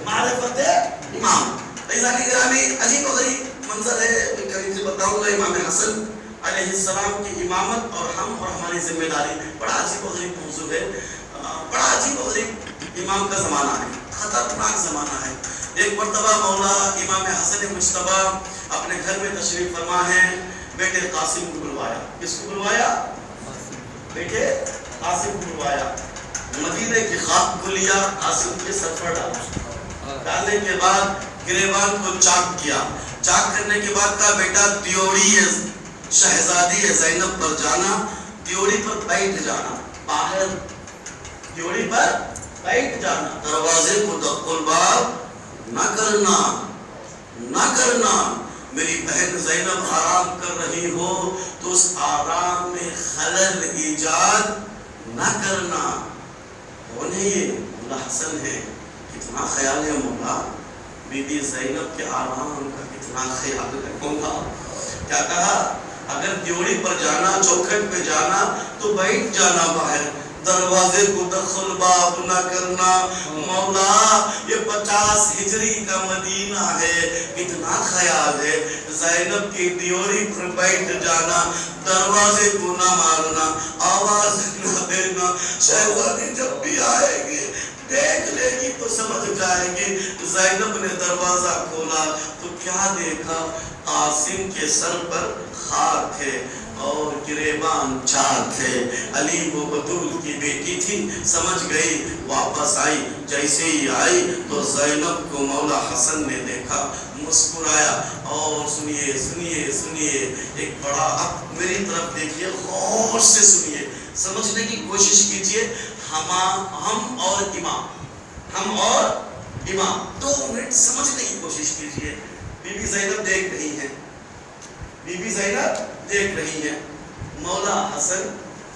معرفت امام۔ عزیزانی گرامی، عجیب و غریب منظر ہے، میں قریب سے بتاؤں گا۔ امام حسن علیہ السلام کی امامت اور ہم اور ہماری ذمہ داری، بڑا عجیب و غریب موضوع ہے، بڑا عجیب و غریب امام کا زمانہ ہے، خطرناک زمانہ ہے۔ ایک مرتبہ مولا امام حسن مجتبی اپنے گھر میں تشریف فرما ہے، بیٹے قاسم کو بلوایا۔ کس کو بلوایا؟ بیٹے قاسم کو بلوایا، مدینے کی خاک کو لیا، قاسم کے سر پر ڈالا، ڈالنے کے بعد گریبان کو چاک کیا، چاک کرنے کے بعد کہا بیٹا دیوڑی ہے، شہزادی ہے زینب پر جانا، دیوڑی پر بیٹھ جانا، باہر دیوڑی پر بیٹھ جانا، دروازے کو دخل باب نہ کرنا، نہ کرنا۔ میری بہن زینب آرام کر رہی ہو تو اس آرام میں خلل ایجاد نہ کرنا۔ کون ہے یہ؟ مولا حسن ہے۔ کتنا خیال ہے مولا، بی بی زینب کے آرام کا کتنا خیال رکھوں گا۔ کیا کہا؟ اگر دیوڑی پر جانا، چوکھٹ پہ جانا تو بیٹھ جانا باہر، دروازے کو دخل باب نہ کرنا۔ مولا یہ 50 ہجری کا مدینہ ہے، کتنا خیال ہے، زینب کی دیوڑی پر بیٹھ جانا، دروازے کو نہ مارنا، آواز نہ دینا، شہزادی جب بھی آئے گی دیکھ لے گی تو سمجھ جائے گی۔ زینب نے دروازہ کھولا تو کیا دیکھا؟ قاسم کے سر پر خاک تھے اور گریبان چاک تھے۔ علی و بطول کی بیٹی تھی، سمجھ گئی، واپس آئی۔ جیسے ہی آئی تو زینب کو مولا حسن نے دیکھا، مسکرایا اور سنیے سنیے سنیے ایک بڑا، اب میری طرف دیکھیے، غور سے سنیے، سمجھنے کی کوشش کیجئے۔ ہم اور امام، ہم اور امام، 2 منٹ سمجھنے کی کوشش کیجئے۔ بی بی زینب دیکھ رہی ہیں، بی بی زینب دیکھ رہی ہیں، مولا حسن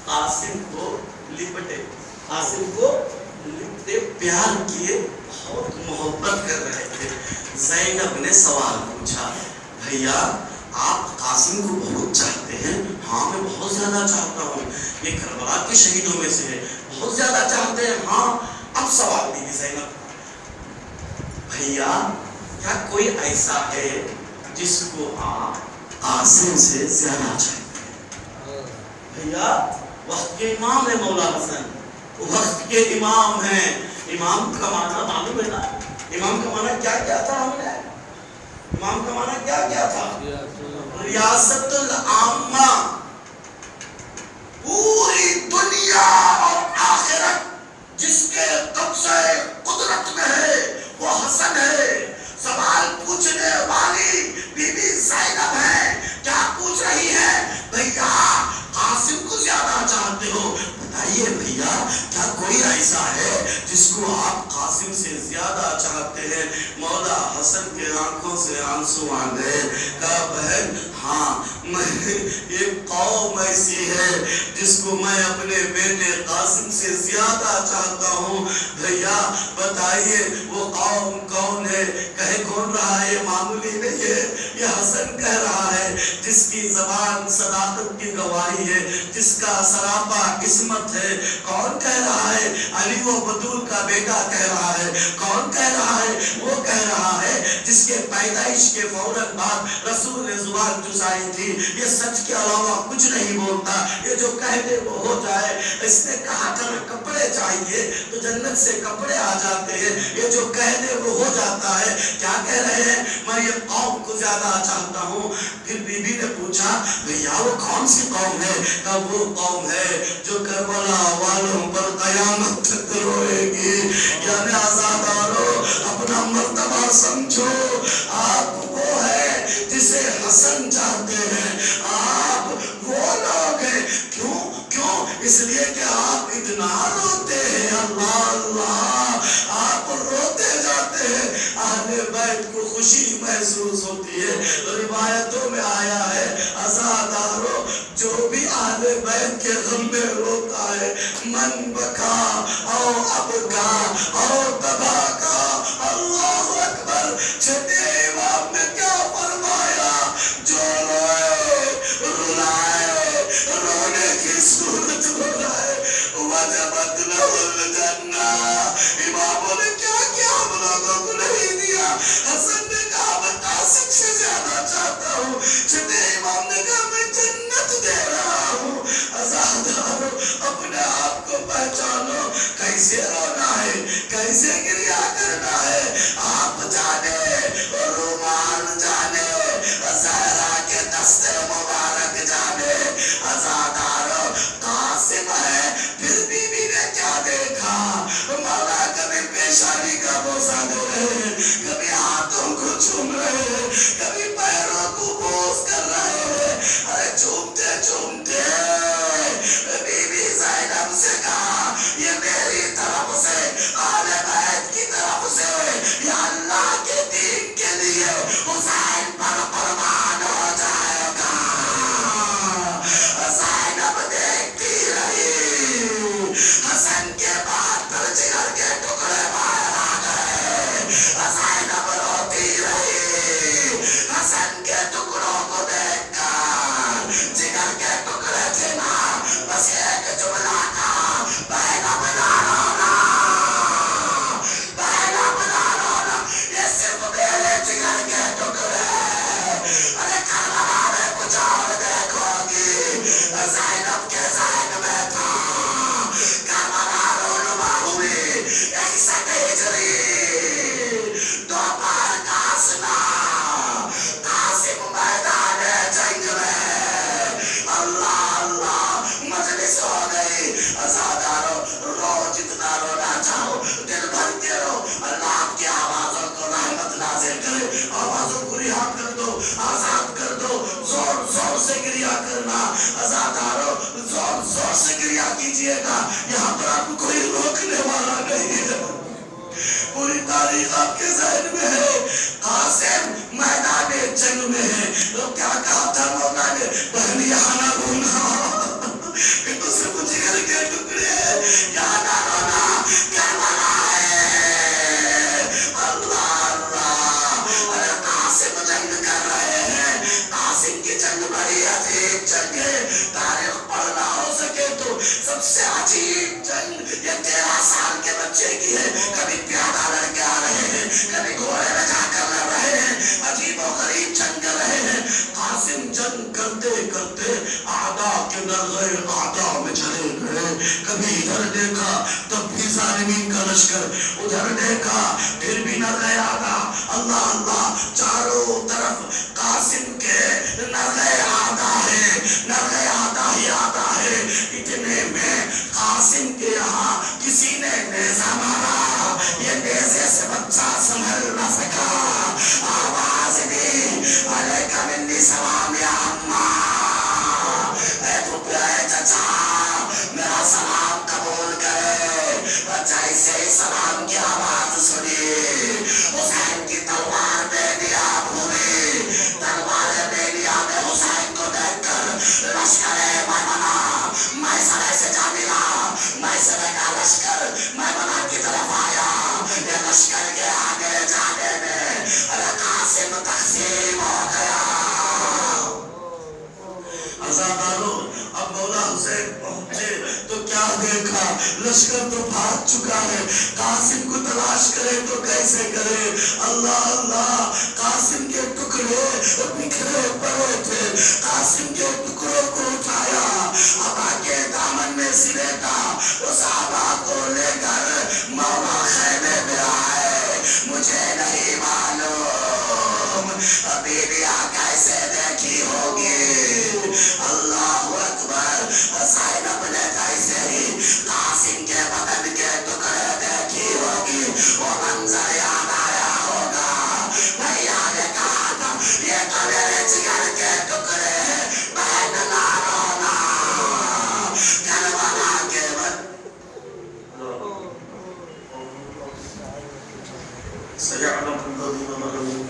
قاسم کو لپٹے، قاسم کو لپٹے پیار کیے، بہت محبت کر رہے تھے۔ زینب نے سوال پوچھا، بھیا آپ قاسم کو بہت چاہتے ہیں؟ ہاں میں بہت زیادہ چاہتا ہوں، یہ کربلا کے شہیدوں میں سے ہے، بہت زیادہ چاہتے ہیں۔ ہاں اب سوال بی بی زینب، بھیا کیا کوئی ایسا ہے جس کو آپ قاسم سے زیادہ چاہتے ہیں؟ بھیا وقت کے امام ہے مولا حسن، وقت کے امام ہیں،
امام کا معنی معلوم ہے نا؟ امام کا معنی کیا کیا تھا؟ ہم نے امام کا معنی کیا کیا تھا؟ ریاست العامہ، پوری دنیا اور آخرت جس کے قبضہ قدرت میں ہے وہ حسن ہے۔ سوال پوچھنے والی بی بی زینب ہے، کیا پوچھ رہی ہے؟ بھیا قاسم کو زیادہ چاہتے ہو، بتائیے بھیا کیا کوئی ایسا ہے جس کو آپ قاسم سے زیادہ چاہتے ہیں؟ مولا حسن کے آنکھوں سے آنسو آ گئے، کہا بہن ہاں ایک قوم ایسی ہے جس کو میں اپنے بیٹے قاسم سے زیادہ چاہتا ہوں، بھیا بتائیے وہ قوم کون ہے؟ کہے کون رہا ہے؟ معمولی نہیں ہے، یہ حسن کہہ رہا ہے جس کی زبان صداقت کی گواہی ہے، جس کا سراپا عصمت ہے۔ کون کہہ رہا ہے؟ علی و بطول کا بیٹا کہہ رہا ہے۔ کون کہہ رہا ہے؟ وہ کہہ رہا ہے جس کے پیدائش کے فوراً بعد رسول نے زبان چسائی تھی، یہ سچ کے علاوہ کچھ نہیں بولتا، یہ جو کہہ دے وہ ہو جائے۔ اس نے کہا کہ کپڑے چاہیے تو جنت سے کپڑے آ جاتے ہیں، یہ جو کہہ دے وہ ہو جاتا ہے۔ کیا کہہ رہے ہیں؟ میں یہ قوم کو زیادہ چاہتا ہوں۔ پھر بی بی نے پوچھا بھیا وہ کون سی قوم ہے؟ کہا وہ قوم ہے جو کربلا والوں پر قیامت تک روئے گی۔ یعنی آزادارو اپنا مرتبہ سمجھو، آپ وہ ہے جسے حسن چاہتے ہیں، آپ وہ لوگ ہیں۔ کیوں؟ اس لیے کہ آپ اتنا روتے ہیں، اللہ اللہ آپ روتے جاتے ہیں، اہل بیت کو خوشی محسوس ہوتی ہے۔ روایتوں میں آیا ہے عزادارو جو بھی اہل بیت کے غم میں روتا ہے، من بکا او ابکا او تبا کا، اللہ اکبر۔ چھٹے امام نے کیا فرمایا؟ جو روئے رلائے، رونے کی صورت رلائے، وجبت لہ الجنہ۔ اماموں نے کیا کیا؟ ہم لوگوں کو نہیں دیا۔ حسن نے کہا میں قاسم سے زیادہ چاہتا ہوں، چھٹے امام نے کہا میں جنت دے رہا ہوں۔ عزادارو اپنے آپ کو پہچانو، کیسے رونا ہے، کیسے گریہ کرنا ہے، آپ جانے، رومان جانے، زہرا کے دست مبارک جانے۔ عزادارو قاسم ہے، پھر بی بی نے کیا دیکھا؟ مولا کبھی پیشانی کا بوسہ دے رہے ہیں، کبھی ہاتھوں کو چوم رہے ہیں، کبھی پیروں کو بوس کر رہے ہیں۔ ارے چومتے چومتے بی بی زینب سے کہا یہ میری طرف سے، آل بیت کی طرف سے، یہ اللہ کے دین کے لیے حسین پر قربان ہو جائے گا۔ زینب دیکھتی رہی، حسن کے بعد پر جگر کے ٹکڑے باہر آ گئے۔ زینب روتی رہی، حسن کے ٹکڑوں کو دیکھ کر۔ جگر کے ٹکڑے تھے نا، بس ایک جملہ تھا، بہنا بنا رونا، بہنا بنا رونا، یہ صرف میرے جگر کے ٹکڑے۔ ارے کربلا میں کچھ اور دیکھو گی، زینب کے ذہن میں تھا کربلا رونما ہوئی 61 ہجری، دوپہر کا اثنا، قاسم میدان جنگ میں، اللہ اللہ مجلس ہو گئی۔ عزادارو رو جتنا رونا چاہو، دل بھر کے رو، اللہ آپ کی آوازوں کو رحمت نازل کرے۔ آوازوں کو رہا کر دو، آزاد کر دو، زور زور سے گریہ کرنا۔ عزادارو زور زور سے گریہ کیجئے گا، یہاں پر آپ کو کوئی روکنے والا نہیں ہے۔ پوری تاریخ آپ کے ذہن میں ہے، قاسم میدان جنگ میں ہے۔ تو کیا کہا تھا مولا نے؟ بہن یہاں نہ رونا، یہ تو صرف جگر کے ٹکڑے ہیں، یہاں نہ رونا، کربلا ہے۔ اللہ اللہ، ارے قاسم جنگ کر رہے ہیں، قاسم کی جنگ بڑی عجیب جنگ ہے۔ تاریخ پڑھنا ہو سکے تو سب سے عجیب جنگ یہ 13 سال کے بچے کی ہے۔ کبھی پیادہ لڑکے آ رہے ہیں، کبھی گھوڑے میں جا کر لڑ رہے ہیں، عجیب و غریب
جنگ کر رہے ہیں. قاسم جنگ کرتے کرتے اعداء کے نرغے اعداء میں چلے گئے. کبھی ادھر دیکھا تب بھی ظالمین کا لشکر, ادھر دیکھا پھر بھی نرغے اعداء. اللہ اللہ, چاروں طرف قاسم کے نرغے اعداء ہے, نرغے اعداء ہی اعداء ہے. اتنے میں قاسم کے یہاں کسی نے نیزہ مارا. یہ نیزے سے بچہ سنبھل نہ سکا, آواز دی علیکہ منی سلام یا اماں, اے پھپھیرے چچا میرا سلام قبول کرے. جیسے ہی سلام کی آواز سنی, حسین کی تلوار دے دیا بھولی. تلوار دے دیا میں حسین کو دیکھ کر لشکر میمنہ میسرے سے جا ملا. میسرے کا لشکر میمنہ کی طرف آیا. یہ لشکر کے آگے جانے میں قاسم تقسیم ہو گیا. عزاداروں, اب مولا حسین پہنچے تو کیا دیکھا, لشکر تو بھاگ چکا ہے. قاسم کو تلاش کرے تو کیسے کرے. اللہ اللہ, قاسم کے ٹکڑے بکھرے پڑے تھے. قاسم کے ٹکڑوں کو اٹھایا, ابا کے دامن میں سمیٹا, اس آبا کو لے کر مولا خیمے میں آئے. مجھے نہیں معلوم بیویاں کیسے دیکھی ہوگی. اللہ اکبر, زینب نے کیسے ہی قاسم کے بدن کے ٹکڑے دیکھی ہوگی. وہ منظر یاد آیا ہوگا. بھیا نے کہا تھا یہ تو میرے جگر کے ٹکڑے, بہن نہ رونا. کربلا کے
سيعلم الذين ظلموا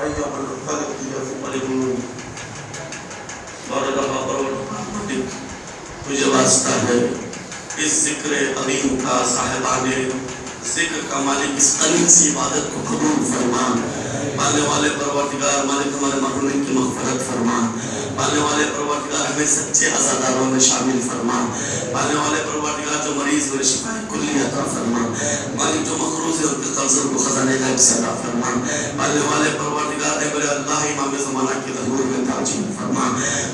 أي منقلب ينقلبون. بارك الله فيك. مجھے واسطہ ہے اس ذکر عظیم کا, صاحبان ذکر کا مالک اس قلیل سی عبادت کو قبول فرما. پالنے والے پروردگار مالک ہمارے محرومین کی مغفرت فرما. پالنے والے پروردگار ہمیں سچے عزاداروں میں شامل فرما. پالنے والے پروردگار جو مریض ہوئے شفا کلی عطا فرما. مالک جو مقروض ہے ان کے قرضوں کو خزانے غیب سے عطا فرما. پالنے والے پروردگار اے میرے اللہ امام زمانہ کی ظہور میں تعجیل فرما.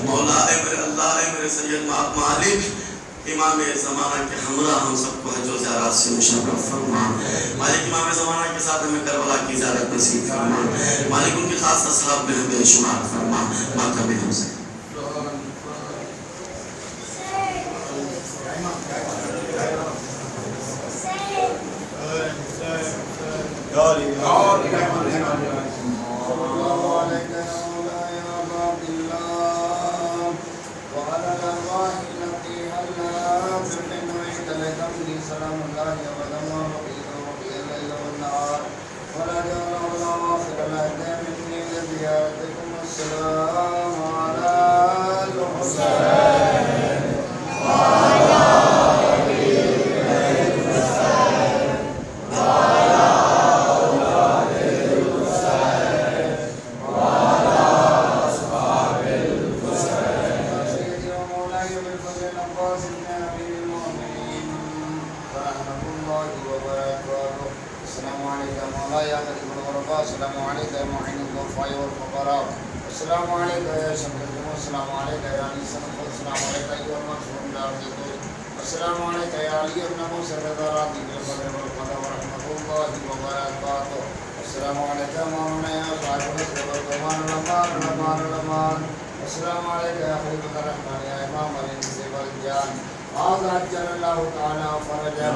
مولا اے میرے اللہ, اے میرے سید مالک امام زمانہ کے ہمراہ ہم سب کو حج و زیارات سے مشرف فرما. مالک امام زمانہ کے ساتھ ہمیں کربلا کی زیارت نصیب فرما. مالک ان کی خاص اصحاب میں ہمیں شمار فرما. ماتم حسین.
سلام الله وبركاته وقيل الليل والنهار ولا جعل الله آخر الأيام مني لزيارتكم. السلام على الحسين وعلى علي الحسين وعلى أولاد الحسين وعلى أصحاب الحسين. سيدي ومولاي بالفضل العباس بن أبي المؤمنين ورحمة الله وبركاته. السلام عليكم مولاي يا خليل الغرباء. السلام عليك يا معين الضعفاء والفقراء. السلام عليك يا شمس الجمهور. السلام عليك يا علي الصنف. السلام عليك أيها المنصور العزيز. السلام عليك يا علي بن موسى الرضا راضي بالقدر والقضاء ورحمة الله وبركاته. السلام عليك يا مولانا يا صاحب النصر والضمان الأمان. السلام عليك يا خليفة الرحمن يا إمام الإنس والجان. هذا عجل الله تعالى فرجا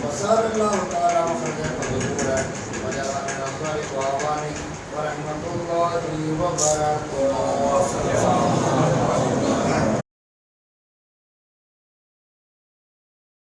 وسار الله تعالى مخرجا وظهورا وجعل من أصالك وأوانك ورحمة الله وبركاته.